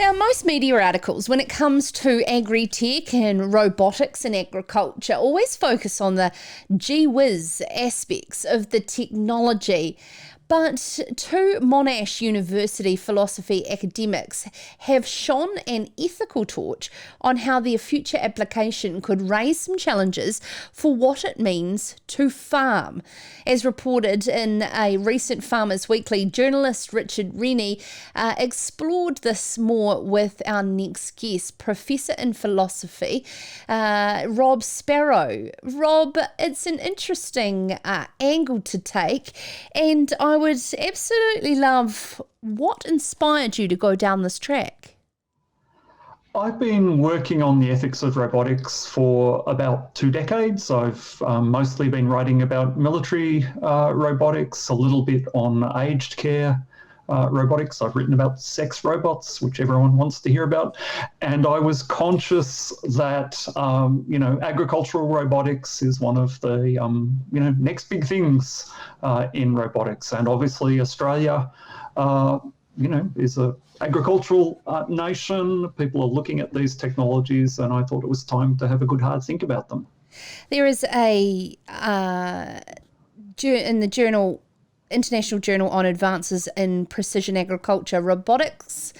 Now, most media articles, when it comes to agri-tech and robotics in agriculture, always focus on the gee whiz aspects of the technology. But two Monash University philosophy academics have shone an ethical torch on how their future application could raise some challenges for what it means to farm. As reported in a recent Farmers Weekly, journalist Richard Rennie explored this more with our next guest, Professor in Philosophy, Rob Sparrow. Rob, it's an interesting angle to take, and I would absolutely love what inspired you to go down this track. I've been working on the ethics of robotics for about 2 decades. I've mostly been writing about military robotics, a little bit on aged care robotics. I've written about sex robots, which everyone wants to hear about. And I was conscious that, agricultural robotics is one of the, next big things in robotics. And obviously Australia, is a agricultural nation. People are looking at these technologies, and I thought it was time to have a good hard think about them. There is in the International Journal on Advances in Precision Agriculture, robots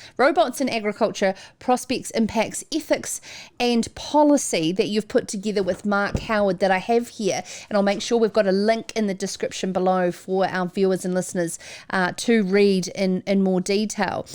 in agriculture, prospects, impacts, ethics and policy that you've put together with Mark Howard that I have here. And I'll make sure we've got a link in the description below for our viewers and listeners to read in more detail.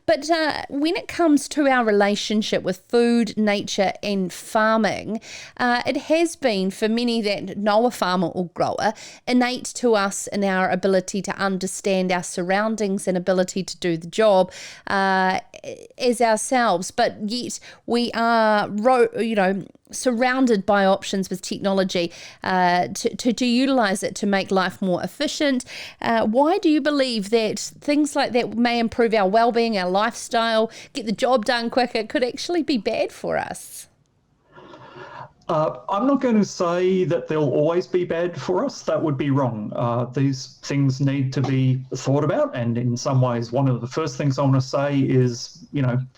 But when it comes to our relationship with food, nature and farming, it has been, for many that know a farmer or grower, innate to us in our ability to understand our surroundings and ability to do the job as ourselves, but yet we are surrounded by options with technology to utilise it to make life more efficient. Why do you believe that things like that may improve our well-being, our lifestyle, get the job done quicker, could actually be bad for us? I'm not going to say that they'll always be bad for us. That would be wrong. These things need to be thought about. And in some ways, one of the first things I want to say is,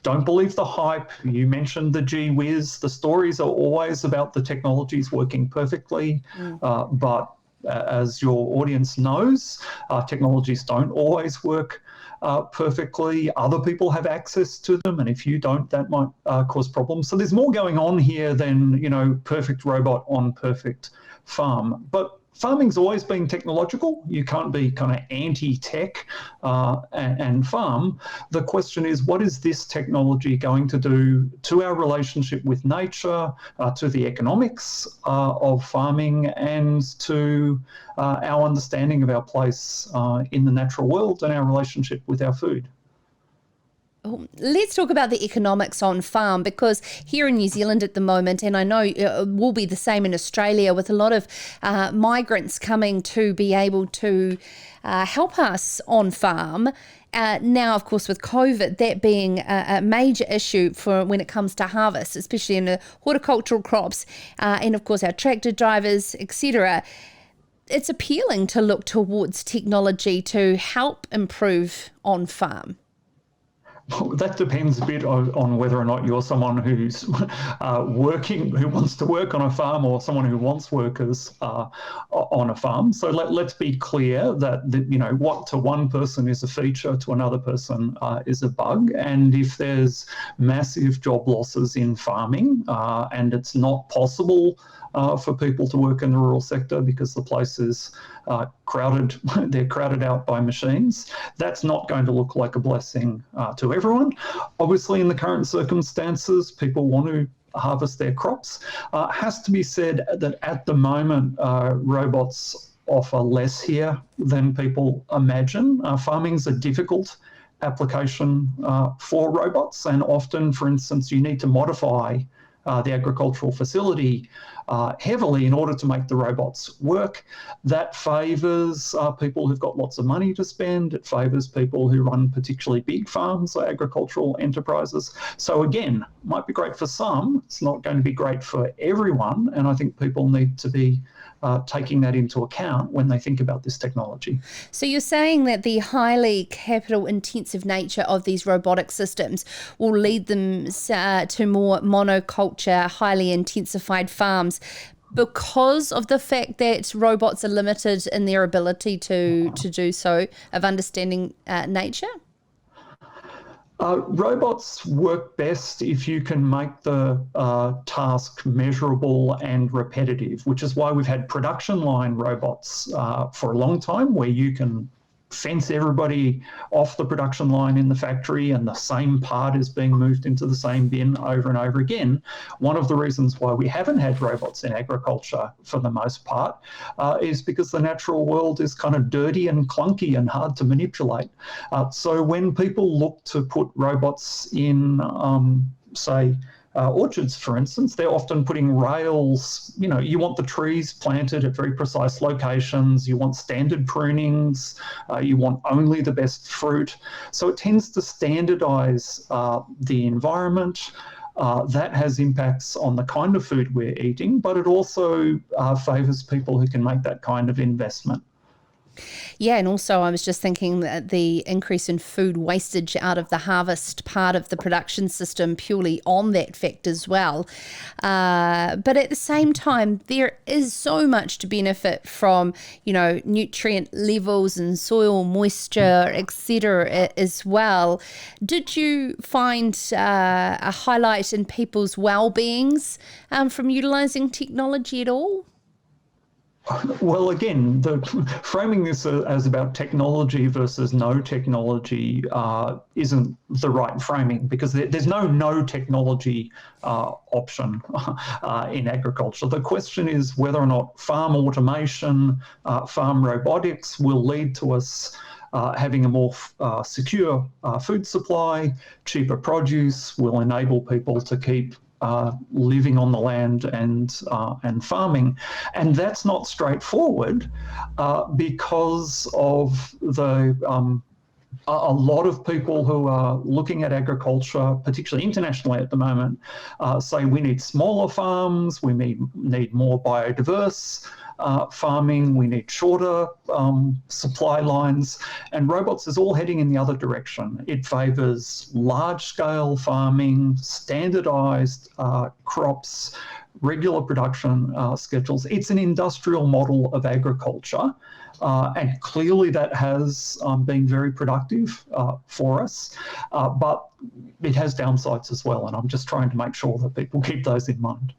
don't believe the hype. You mentioned the gee whiz. The stories are always about the technologies working perfectly. But as your audience knows, technologies don't always work perfectly. Other people have access to them, and if you don't, that might cause problems. So there's more going on here than, perfect robot on perfect farm. But farming's always been technological. You can't be kind of anti-tech and farm. The question is, what is this technology going to do to our relationship with nature, to the economics of farming, and to our understanding of our place in the natural world and our relationship with our food? Let's talk about the economics on farm, because here in New Zealand at the moment, and I know it will be the same in Australia, with a lot of migrants coming to be able to help us on farm. Now, of course, with COVID, that being a major issue for when it comes to harvest, especially in the horticultural crops, and of course our tractor drivers, etc. It's appealing to look towards technology to help improve on farm. That depends a bit on whether or not you're someone who's who wants to work on a farm, or someone who wants workers on a farm. So let's be clear that what to one person is a feature, to another person is a bug. And if there's massive job losses in farming and it's not possible for people to work in the rural sector because the place is crowded, they're crowded out by machines, that's not going to look like a blessing to everyone. Obviously, in the current circumstances, people want to harvest their crops. Has to be said that at the moment, robots offer less here than people imagine. Farming's a difficult application for robots, and often, for instance, you need to modify the agricultural facility heavily in order to make the robots work. That favours people who've got lots of money to spend. It favours people who run particularly big farms or agricultural enterprises. So again, might be great for some. It's not going to be great for everyone. And I think people need to be taking that into account when they think about this technology. So you're saying that the highly capital-intensive nature of these robotic systems will lead them to more monoculture, highly intensified farms because of the fact that robots are limited in their ability to do so, of understanding nature? Robots work best if you can make the task measurable and repetitive, which is why we've had production line robots for a long time, where you can fence everybody off the production line in the factory and the same part is being moved into the same bin over and over again. One of the reasons why we haven't had robots in agriculture for the most part is because the natural world is kind of dirty and clunky and hard to manipulate. So when people look to put robots in, say, orchards, for instance, they're often putting rails. You want the trees planted at very precise locations. You want standard prunings. You want only the best fruit. So it tends to standardize the environment. That has impacts on the kind of food we're eating, but it also favours people who can make that kind of investment. Yeah, and also I was just thinking that the increase in food wastage out of the harvest part of the production system purely on that fact as well. But at the same time, there is so much to benefit from, nutrient levels and soil moisture, etc. as well. Did you find a highlight in people's well-beings from utilising technology at all? Well, again, framing this as about technology versus no technology isn't the right framing, because there's no technology option in agriculture. The question is whether or not farm automation, farm robotics will lead to us having a more secure food supply, cheaper produce, will enable people to keep living on the land and farming. And that's not straightforward because of a lot of people who are looking at agriculture, particularly internationally at the moment, say we need smaller farms, we need more biodiverse farming, we need shorter supply lines, and robots is all heading in the other direction. It favours large-scale farming, standardised crops, regular production schedules. It's an industrial model of agriculture, and clearly that has been very productive for us, but it has downsides as well, and I'm just trying to make sure that people keep those in mind.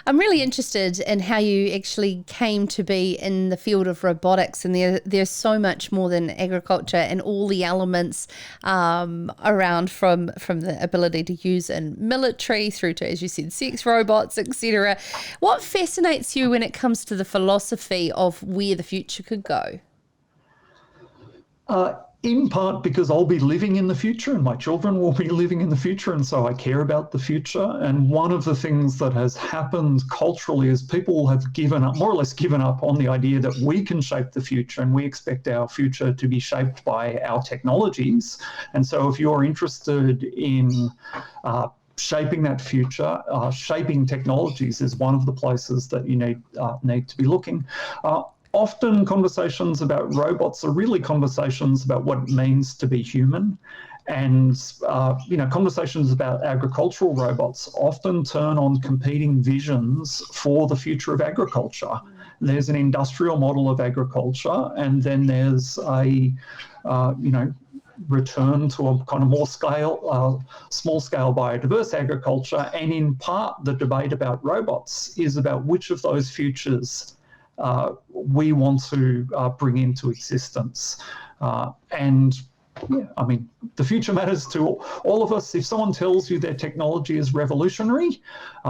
I'm really interested in how you actually came to be in the field of robotics, and there's so much more than agriculture and all the elements around from the ability to use in military through to, as you said, sex robots, etc. What fascinates you when it comes to the philosophy of where the future could go? In part because I'll be living in the future and my children will be living in the future, and so I care about the future. And one of the things that has happened culturally is people have more or less given up on the idea that we can shape the future, and we expect our future to be shaped by our technologies. And so if you're interested in shaping that future, shaping technologies is one of the places that you need to be looking. Often conversations about robots are really conversations about what it means to be human. And, conversations about agricultural robots often turn on competing visions for the future of agriculture. There's an industrial model of agriculture, and then there's a, return to a kind of more small-scale biodiverse agriculture. And in part, the debate about robots is about which of those futures we want to bring into existence. The future matters to all of us. If someone tells you their technology is revolutionary,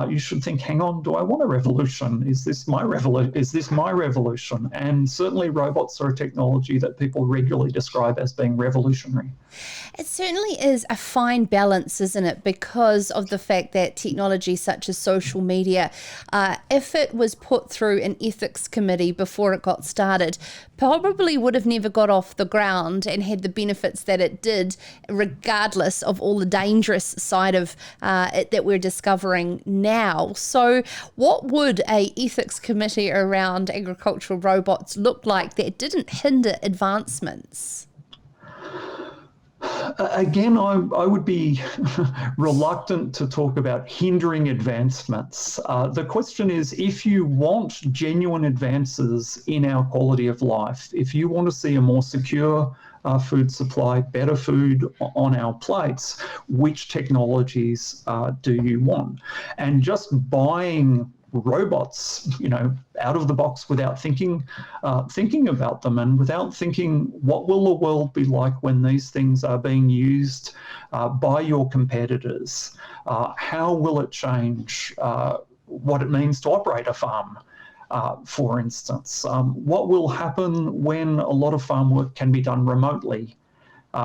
you should think, hang on, do I want a revolution? Is this my revolution? And certainly robots are a technology that people regularly describe as being revolutionary. It certainly is a fine balance, isn't it? Because of the fact that technology such as social media, if it was put through an ethics committee before it got started, probably would have never got off the ground and had the benefits that it did, regardless of all the dangerous side of it that we're discovering now. So what would a ethics committee around agricultural robots look like that didn't hinder advancements? Again, I would be reluctant to talk about hindering advancements. The question is, if you want genuine advances in our quality of life, if you want to see a more secure food supply, better food on our plates, which technologies do you want? And just buying robots, out of the box without thinking about them, and without thinking what will the world be like when these things are being used by your competitors? How will it change what it means to operate a farm? For instance, what will happen when a lot of farm work can be done remotely,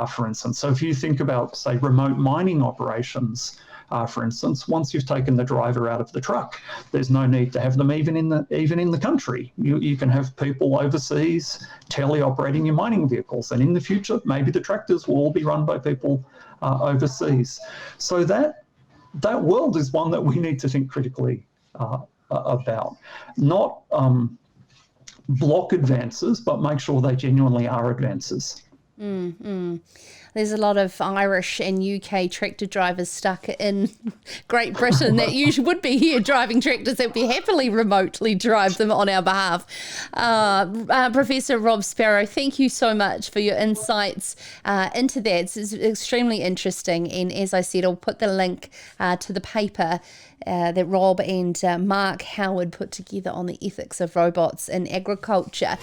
for instance? So if you think about, say, remote mining operations, for instance, once you've taken the driver out of the truck, there's no need to have them even in the country. You can have people overseas tele-operating your mining vehicles, and in the future, maybe the tractors will all be run by people overseas. So that world is one that we need to think critically about. Not block advances, but make sure they genuinely are advances. There's a lot of Irish and UK tractor drivers stuck in Great Britain that usually would be here driving tractors that we happily remotely drive them on our behalf. Professor Rob Sparrow, thank you so much for your insights into that. It's extremely interesting. And as I said, I'll put the link to the paper that Rob and Mark Howard put together on the ethics of robots in agriculture.